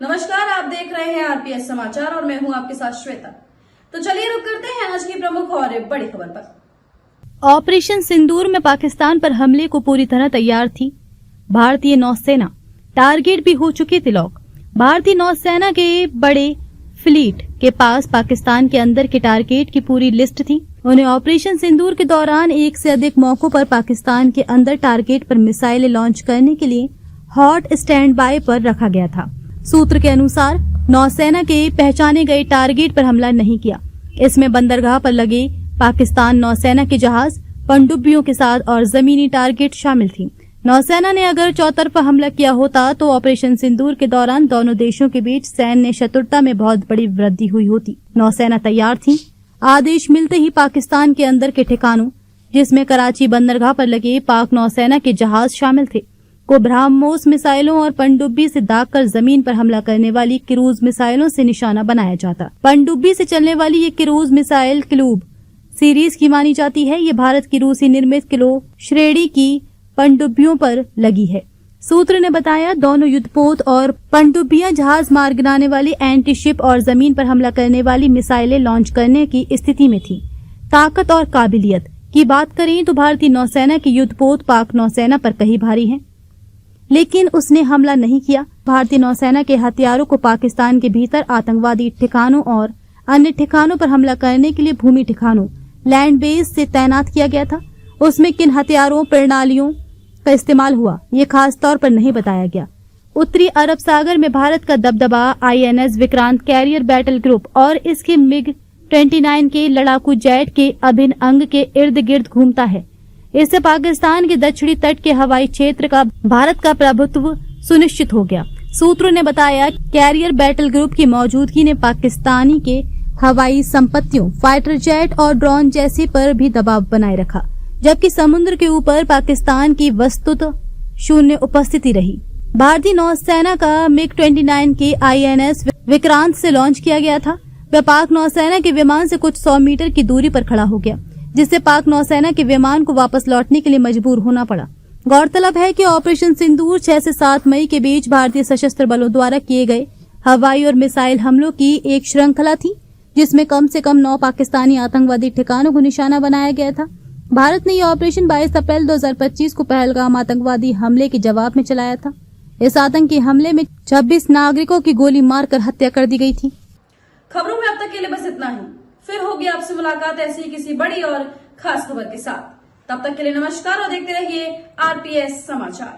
नमस्कार, आप देख रहे हैं आरपीएस समाचार और मैं हूं आपके साथ श्वेता। तो चलिए रुक करते हैं आज की प्रमुख और बड़ी खबर पर। ऑपरेशन सिंदूर में पाकिस्तान पर हमले को पूरी तरह तैयार थी भारतीय नौसेना। टारगेट भी हो चुके थे लॉक। भारतीय नौसेना के बड़े फ्लीट के पास पाकिस्तान के अंदर के टारगेट की पूरी लिस्ट थी। उन्हें ऑपरेशन सिंदूर के दौरान एक से अधिक मौकों पर पाकिस्तान के अंदर टारगेट पर मिसाइलें लॉन्च करने के लिए हॉट स्टैंड बाय पर रखा गया था। सूत्र के अनुसार नौसेना के पहचाने गए टारगेट पर हमला नहीं किया। इसमें बंदरगाह पर लगे पाकिस्तान नौसेना के जहाज, पनडुब्बियों के साथ और जमीनी टारगेट शामिल थी। नौसेना ने अगर चौतरफा हमला किया होता तो ऑपरेशन सिंदूर के दौरान दोनों देशों के बीच सैन्य शत्रुता में बहुत बड़ी वृद्धि हुई होती। नौसेना तैयार थी। आदेश मिलते ही पाकिस्तान के अंदर के ठिकानों, जिसमें कराची बंदरगाह पर लगे पाक नौसेना के जहाज शामिल थे, को ब्रह्मोस मिसाइलों और पनडुब्बी से दागकर जमीन पर हमला करने वाली क्रूज मिसाइलों से निशाना बनाया जाता। पनडुब्बी से चलने वाली ये क्रूज मिसाइल क्लूब सीरीज की मानी जाती है। ये भारत की रूसी निर्मित किलो श्रेणी की पनडुब्बियों पर लगी है। सूत्र ने बताया, दोनों युद्धपोत और पनडुब्बियां जहाज मार गिराने वाली एंटी शिप और जमीन पर हमला करने वाली मिसाइलें लॉन्च करने की स्थिति में थी। ताकत और काबिलियत की बात करें तो भारतीय नौसेना की युद्धपोत पाक नौसेना पर कहीं भारी है, लेकिन उसने हमला नहीं किया। भारतीय नौसेना के हथियारों को पाकिस्तान के भीतर आतंकवादी ठिकानों और अन्य ठिकानों पर हमला करने के लिए भूमि ठिकानों लैंड बेस से तैनात किया गया था। उसमें किन हथियारों प्रणालियों का इस्तेमाल हुआ, ये खास तौर पर नहीं बताया गया। उत्तरी अरब सागर में भारत का दबदबा INS Vikrant carrier battle group और इसके MiG-29 के लड़ाकू जेट के अभिन्न अंग के इर्द गिर्द घूमता है। इससे पाकिस्तान के दक्षिणी तट के हवाई क्षेत्र का भारत का प्रभुत्व सुनिश्चित हो गया। सूत्रों ने बताया, कैरियर बैटल ग्रुप की मौजूदगी ने पाकिस्तानी के हवाई संपत्तियों, फाइटर जेट और ड्रोन जैसे पर भी दबाव बनाए रखा, जबकि समुद्र के ऊपर पाकिस्तान की वस्तुतः शून्य उपस्थिति रही। भारतीय नौसेना का MiG-29 के INS विक्रांत से लॉन्च किया गया था। वह पाक नौसेना के विमान से कुछ 100 मीटर की दूरी पर खड़ा हो गया, जिससे पाक नौसेना के विमान को वापस लौटने के लिए मजबूर होना पड़ा। गौरतलब है कि ऑपरेशन सिंदूर 6 से 7 मई के बीच भारतीय सशस्त्र बलों द्वारा किए गए हवाई और मिसाइल हमलों की एक श्रृंखला थी, जिसमें कम से कम 9 पाकिस्तानी आतंकवादी ठिकानों को निशाना बनाया गया था। भारत ने यह ऑपरेशन 22 अप्रैल 2025 को पहलगाम आतंकवादी हमले के जवाब में चलाया था। इस आतंकी हमले में 26 नागरिकों की गोली मारकर हत्या कर दी गई थी। खबरों में अब तक के लिए बस इतना ही। फिर होगी आपसे मुलाकात ऐसी किसी बड़ी और खास खबर के साथ। तब तक के लिए नमस्कार और देखते रहिए आरपीएस समाचार।